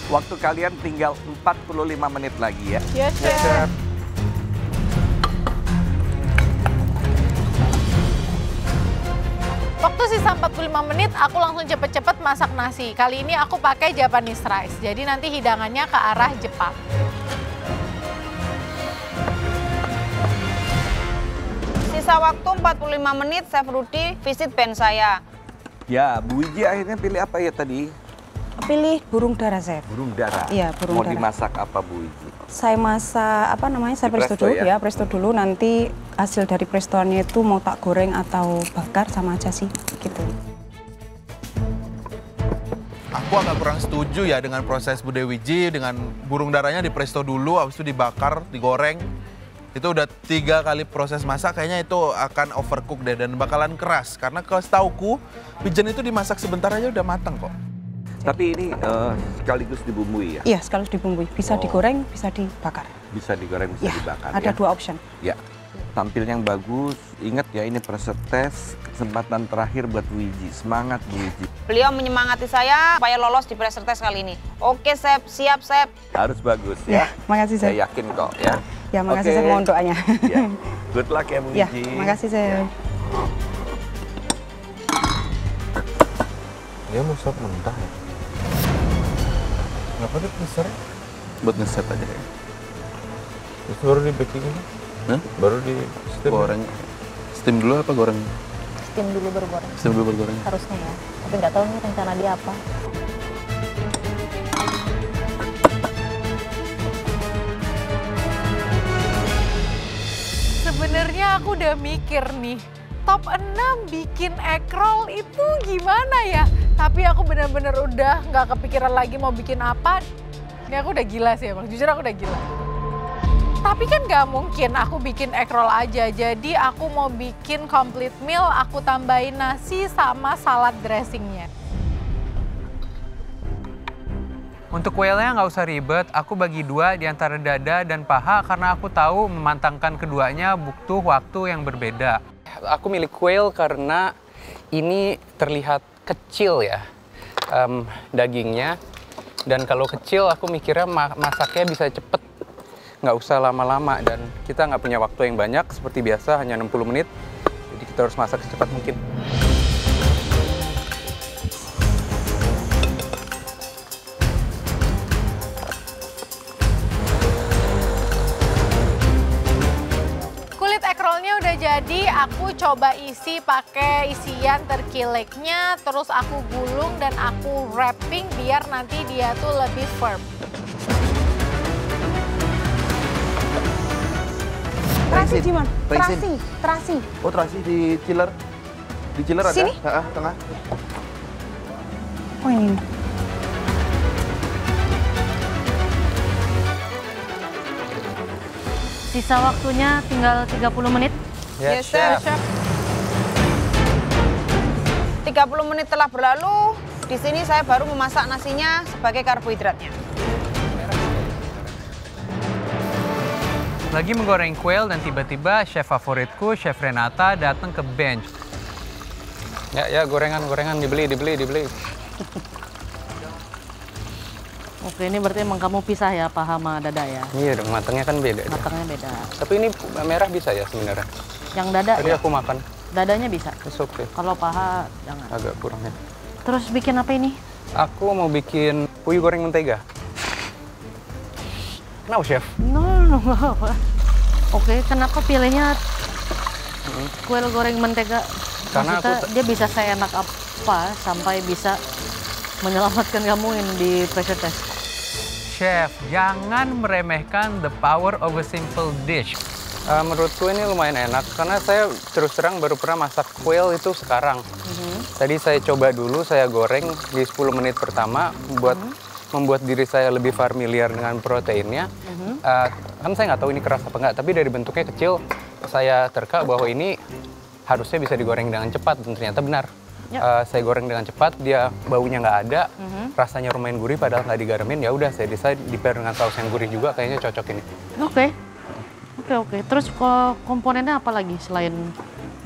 Waktu kalian tinggal 45 menit lagi ya. Yes, Chef. Waktu sisa 45 menit, aku langsung cepet-cepet masak nasi. Kali ini aku pakai Japanese rice, jadi nanti hidangannya ke arah Jepang. Sisa waktu 45 menit, Chef Rudy visit band saya. Ya, Bu Wiji akhirnya pilih apa ya tadi? Pilih burung dara, Chef. Burung dara. Iya, burung Mau dara. dimasak apa Bu Wiji? Saya masak, saya Di presto presto dulu ya? presto dulu. Nanti hasil dari prestoannya itu mau tak goreng atau bakar sama aja sih, gitu. Aku agak kurang setuju ya dengan proses Bude Wiji, dengan burung darahnya di presto dulu, habis itu dibakar, digoreng. Itu udah 3 kali proses masak, kayaknya itu akan overcook deh dan bakalan keras. Karena setauku, pigeon itu dimasak sebentar aja udah matang kok. Tapi ini sekaligus dibumbui ya? Iya, sekaligus dibumbui. Bisa digoreng, bisa dibakar. Bisa digoreng, bisa Ya, dibakar ada ya? 2 option. Ya, tampil yang bagus. Ingat ya, ini proses tes kesempatan terakhir buat Wiji. Semangat Bu Wiji. Beliau menyemangati saya supaya lolos di pressure test kali ini. Oke, Chef. Siap, Chef. Harus bagus ya. Makasih, Chef. Saya yakin kok ya. Ya, makasih, Oke. Chef. Mohon doanya. Ya. Good luck ya Bu Ya, Wiji. makasih, Chef. Dia mau sop mentah ya? Kenapa dia freezer? Buat ngeset aja ya. Terus baru di baking ini? Hah? Baru di steam? Goreng. Steam dulu apa goreng? Steam dulu baru goreng. Steam dulu baru goreng. Harusnya ya. Tapi nggak tahu nih rencana dia apa. Sebenarnya aku udah mikir nih, top 6 bikin egg roll itu gimana ya? Tapi aku bener-bener udah nggak kepikiran lagi mau bikin apa. Ini aku udah gila sih emang, jujur aku udah gila. Tapi kan nggak mungkin aku bikin egg roll aja, jadi aku mau bikin complete meal, aku tambahin nasi sama salad dressingnya. Untuk quailnya nggak usah ribet, aku bagi 2 di antara dada dan paha karena aku tahu memantangkan keduanya butuh waktu yang berbeda. Aku milih quail karena ini terlihat kecil ya dagingnya. Dan kalau kecil aku mikirnya masaknya bisa cepet, nggak usah lama-lama. Dan kita nggak punya waktu yang banyak, seperti biasa hanya 60 menit. Jadi kita harus masak secepat mungkin. Kulit egg rollnya udah jadi, aku coba isi pakai isian turkey leg-nya, terus aku gulung dan aku wrapping biar nanti dia tuh lebih firm. Terasi di mana? Raisin. Terasi. Oh, terasi di chiller. Di chiller ada? Sini? Tengah. Oh, ini. Sisa waktunya tinggal 30 menit. Yes, Chef. 30 menit telah berlalu, di sini saya baru memasak nasinya sebagai karbohidratnya. Lagi menggoreng quail dan tiba-tiba chef favoritku, Chef Renata, datang ke bench. Ya, gorengan, dibeli. Oke, ini berarti emang kamu pisah ya paha sama dada ya? Iya dong, matangnya kan beda. Matangnya beda. Tapi ini merah bisa ya sebenarnya. Yang dada Tadi ya? aku makan, Dadanya bisa. it's okay. Kalau paha jangan. Agak kurang ya. Terus bikin apa ini? Aku mau bikin puyuh goreng mentega. Kenapa, Chef? No, nggak apa. Oke, kenapa pilihnya kuil goreng mentega? Karena Maksudnya dia bisa seenak apa sampai bisa menyelamatkan kamu ini di pressure test? Chef, jangan meremehkan the power of a simple dish. Menurutku ini lumayan enak, karena saya terus terang baru pernah masak quail itu sekarang. Tadi saya coba dulu, saya goreng di 10 menit pertama, membuat diri saya lebih familiar dengan proteinnya. Kan saya nggak tahu ini keras apa nggak, tapi dari bentuknya kecil, saya terka bahwa ini harusnya bisa digoreng dengan cepat, dan ternyata benar. Saya goreng dengan cepat, dia baunya nggak ada, rasanya lumayan gurih padahal nggak digaremin. Ya udah, saya decide di pair dengan saus yang gurih juga, kayaknya cocok ini. Oke. Terus komponennya apa lagi selain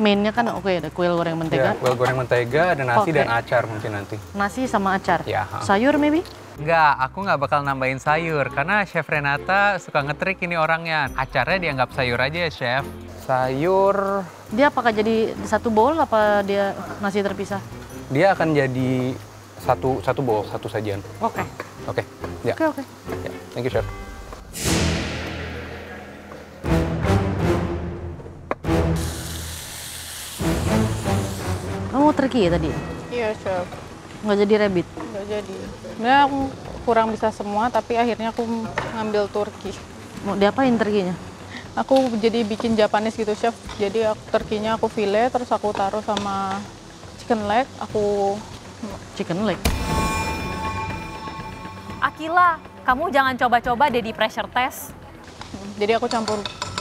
mainnya kan ada kuil goreng mentega? Ya, kuil goreng mentega, ada nasi dan acar mungkin nanti. Nasi sama acar. Ya. Sayur maybe? Enggak, aku nggak bakal nambahin sayur karena Chef Renata suka ngetrik ini orangnya. Acaranya dianggap sayur aja ya, Chef. Sayur, Dia apakah jadi satu bowl apa dia masih terpisah? dia akan jadi satu bowl, satu sajian. Oke. Oke, ya. Oke. Ya, thank you, Chef. Kamu mau turkey ya tadi? Iya, Chef. Nggak jadi rabbit? Nggak jadi. Sebenarnya aku kurang bisa semua, tapi akhirnya aku ngambil turki. Mau diapain turkey-nya? Aku jadi bikin Japanese gitu, Chef. Jadi turkinya aku fillet, terus aku taruh sama chicken leg. Chicken leg. Akila, kamu jangan coba-coba deh di pressure test. Jadi aku campur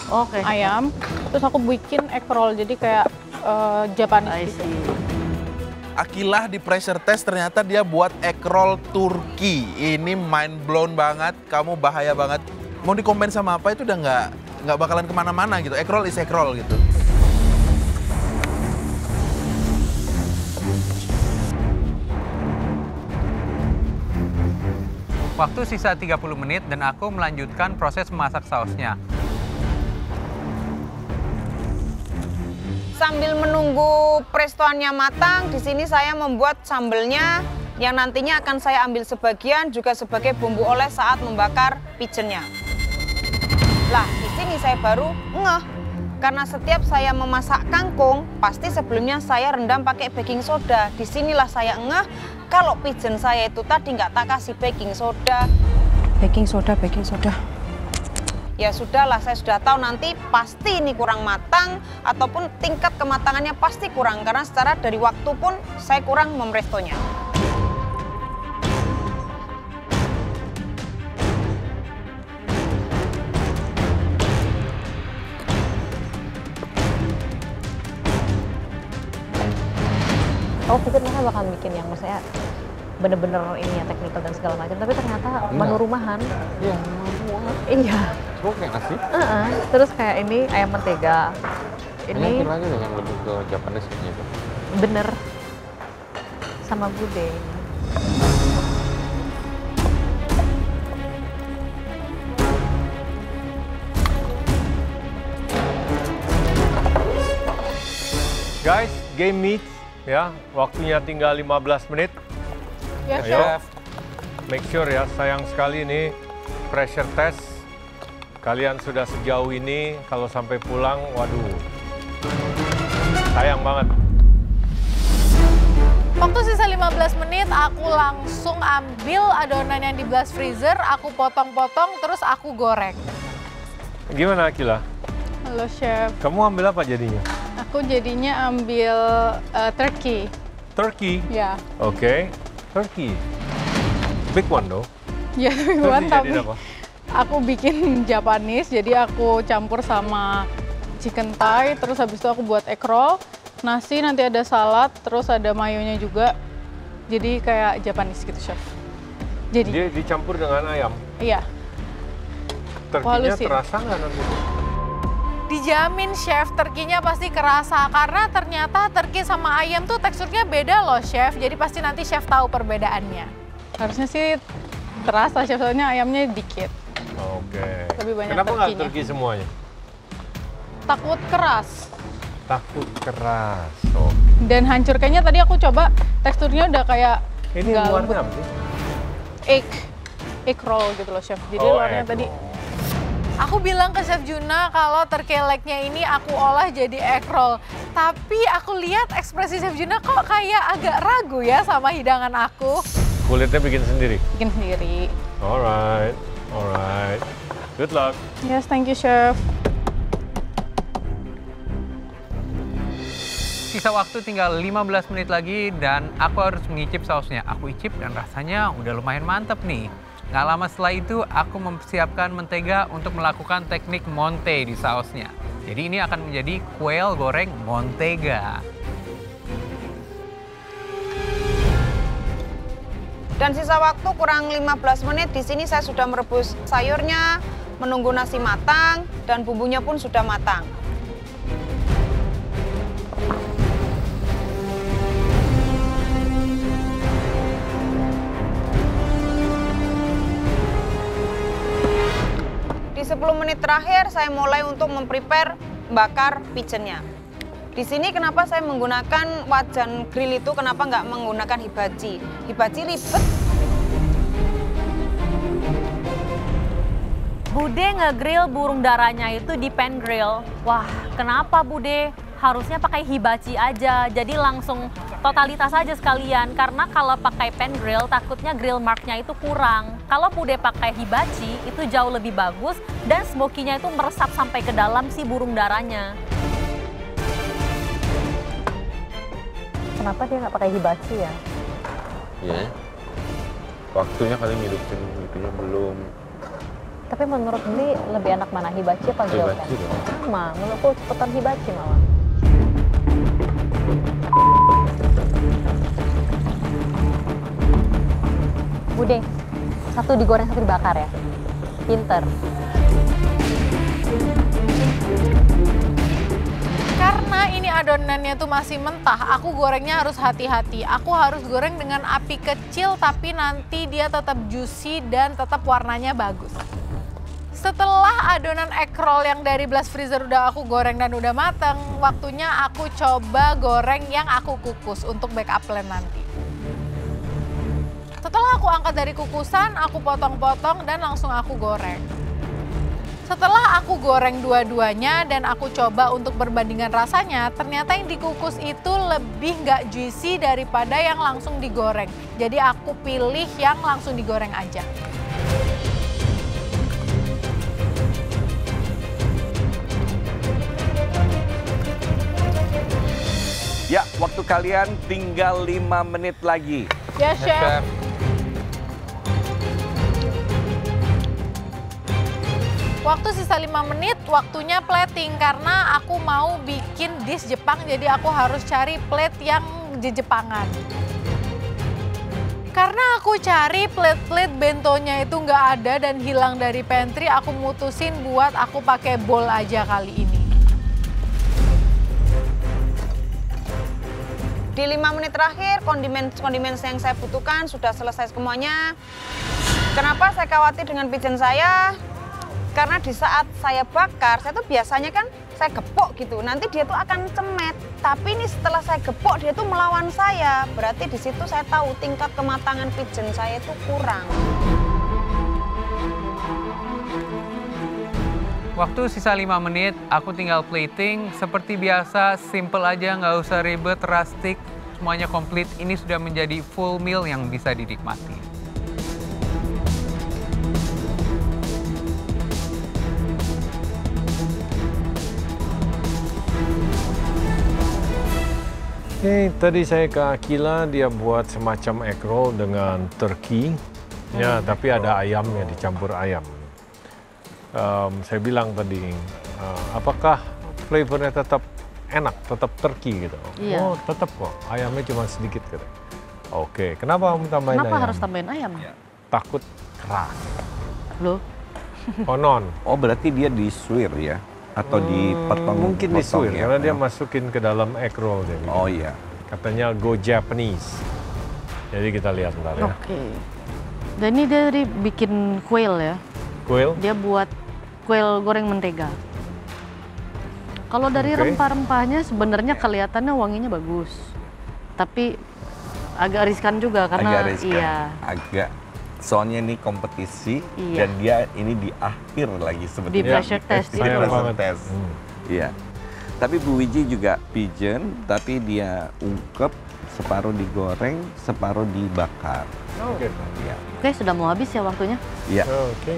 Oke. ayam, terus aku bikin egg roll. Jadi kayak I Japanese gitu. see. Akilah di pressure test ternyata dia buat egg roll Turki. Ini mind blown banget, kamu bahaya banget. Mau dikomen sama apa itu udah nggak bakalan kemana-mana gitu. Egg roll is egg roll gitu. Waktu sisa 30 menit dan aku melanjutkan proses memasak sausnya. Sambil menunggu prestoannya matang, di sini saya membuat sambelnya yang nantinya akan saya ambil sebagian juga sebagai bumbu oles saat membakar pigeonnya. Lah, di sini saya baru ngeh. Karena setiap saya memasak kangkung, pasti sebelumnya saya rendam pakai baking soda. Disinilah saya ngeh kalau pigeon saya itu tadi nggak tak kasih baking soda. Baking soda. Ya sudahlah, saya sudah tahu nanti pasti ini kurang matang ataupun tingkat kematangannya pasti kurang karena secara dari waktu pun saya kurang memerestonya. Aku pikir mereka bakal bikin yang maksudnya bener-bener ini ya teknikal dan segala macam, tapi ternyata menu rumahan. Iya, Iya. Kok kayak nasi? Terus kayak ini ayam mentega. Ini lagi yang lebih ke Japanese gitu. bener sama bude. Guys, game meet ya. Waktunya tinggal 15 menit. Ya, Ayo. Chef. Make sure ya, sayang sekali ini pressure test. Kalian sudah sejauh ini, kalau sampai pulang, waduh. Sayang banget. Waktu sisa 15 menit, aku langsung ambil adonan yang di blast freezer, aku potong-potong, terus aku goreng. Gimana Akila? Halo, Chef. Kamu ambil apa jadinya? Aku jadinya ambil turkey. Turkey? Ya. Oke. Turkey. Big one though. Ya, Terus Iwan, tapi dijadiin apa? aku bikin Japanese, jadi aku campur sama chicken thigh, terus habis itu aku buat egg roll, nasi, nanti ada salad, terus ada mayonya juga. Jadi kayak Japanese gitu, Chef. Jadi, Dia dicampur dengan ayam. iya. Turkey-nya halusin. terasa nggak nanti? Dijamin, Chef, turkey-nya pasti kerasa. Karena ternyata turkey sama ayam tuh teksturnya beda loh, Chef. Jadi pasti nanti Chef tahu perbedaannya. Harusnya sih terasa, Chef, soalnya ayamnya dikit. Oke. Lebih banyak Kenapa nggak turkey-nya. turkey semuanya? Takut keras. Takut keras. Oke. Dan hancur, kayaknya tadi aku coba teksturnya udah kayak Ini nggak luarnya lembut. apa sih? Egg roll gitu loh, Chef. Jadi Oh, luarnya egg tadi. roll. Aku bilang ke Chef Juna kalau turkey leg-nya ini aku olah jadi egg roll. Tapi aku lihat ekspresi Chef Juna kok kayak agak ragu ya sama hidangan aku. Kulitnya bikin sendiri? Bikin sendiri. Alright, alright. Good luck. Yes, thank you, Chef. Sisa waktu tinggal 15 menit lagi dan aku harus mengicip sausnya. Aku icip dan rasanya udah lumayan mantep nih. Nggak lama setelah itu, aku mempersiapkan mentega untuk melakukan teknik monte di sausnya. Jadi ini akan menjadi kuel goreng montega. Dan sisa waktu kurang 15 menit, di sini saya sudah merebus sayurnya, menunggu nasi matang, dan bumbunya pun sudah matang. menit terakhir saya mulai untuk memprepare bakar pigeonnya. Di sini kenapa saya menggunakan wajan grill itu, kenapa nggak menggunakan hibachi? Hibachi ribet. Bude ngegrill burung darahnya itu di pan grill. Wah, kenapa Bude? Harusnya pakai hibachi aja, jadi langsung totalitas aja sekalian. Karena kalau pakai pan grill, takutnya grill marknya itu kurang. Kalau Bude pakai hibachi, itu jauh lebih bagus dan smokinya itu meresap sampai ke dalam si burung darahnya. Kenapa dia nggak pakai hibachi ya? Iya, waktunya kali ngidupin itunya belum. Tapi menurut Beli lebih enak mana, hibachi apa grill pan? Hibachi dong. Sama, menurutku cepetan hibachi malah. Bude, satu digoreng, satu dibakar ya? Pinter. Karena ini adonannya tuh masih mentah, aku gorengnya harus hati-hati. Aku harus goreng dengan api kecil tapi nanti dia tetap juicy dan tetap warnanya bagus. Setelah adonan egg roll yang dari blast freezer udah aku goreng dan udah mateng, waktunya aku coba goreng yang aku kukus untuk backup plan nanti. Setelah aku angkat dari kukusan, aku potong-potong dan langsung aku goreng. Setelah aku goreng dua-duanya dan aku coba untuk perbandingan rasanya, ternyata yang dikukus itu lebih nggak juicy daripada yang langsung digoreng. Jadi aku pilih yang langsung digoreng aja. Ya, waktu kalian tinggal 5 menit lagi. Ya, Chef. Waktu sisa 5 menit, waktunya plating karena aku mau bikin dish Jepang, jadi aku harus cari plate yang Jepangan. Karena aku cari plate-plate bentonya itu nggak ada dan hilang dari pantry, aku mutusin buat aku pakai bowl aja kali ini. Di 5 menit terakhir, kondimen yang saya butuhkan sudah selesai semuanya. Kenapa saya khawatir dengan pigeon saya? Karena di saat saya bakar, saya tuh biasanya kan saya gepok gitu. Nanti dia tuh akan cemet. Tapi ini setelah saya gepok, dia tuh melawan saya. Berarti di situ saya tahu tingkat kematangan pigeon saya itu kurang. Waktu sisa 5 menit, aku tinggal plating. Seperti biasa, simple aja, nggak usah ribet, rustic. Semuanya komplit. Ini sudah menjadi full meal yang bisa dinikmati. Oke, tadi saya ke Akila, dia buat semacam egg roll dengan turkey. Ya, tapi ada ayamnya, dicampur ayam. Saya bilang tadi, apakah flavornya tetap enak, tetap turkey gitu? Iya. Oh, tetap kok. Ayamnya cuma sedikit gitu. Oke, kenapa kamu tambahin ayam? Kenapa harus tambahin ayam? Takut keras. Loh? Konon. Oh, berarti dia disuir ya? Atau dipotong? Mungkin disuir, ya? karena dia masukin ke dalam egg roll. Dia bilang. Oh iya. Katanya go Japanese. Jadi kita lihat ntar ya. Oke. Dan ini dari bikin quail ya? Quail? Dia buat quail goreng mentega. Kalau dari rempah-rempahnya sebenarnya kelihatannya wanginya bagus. Tapi agak riskan juga karena agak riskan. iya. Agak. Soalnya ini kompetisi Iya. dan dia ini di akhir lagi sebetulnya. Di pressure test. Di Sayang pressure banget. test. Iya. Tapi Bu Wiji juga pigeon, tapi dia ungkep, separuh digoreng, separuh dibakar. Oke. Iya. Oke, sudah mau habis ya waktunya? Iya. Oke.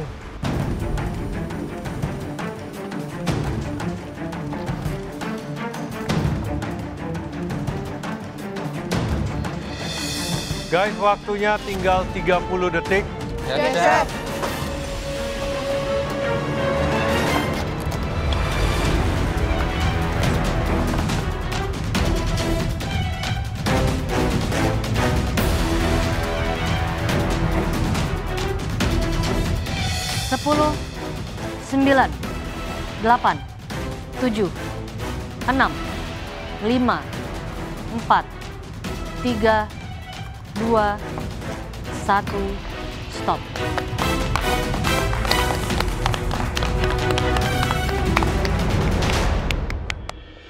Guys, waktunya tinggal 30 detik. Ya, Chef. Sepuluh, 9, 8, 7, 6, 5, 4, 3, 2, 1, stop.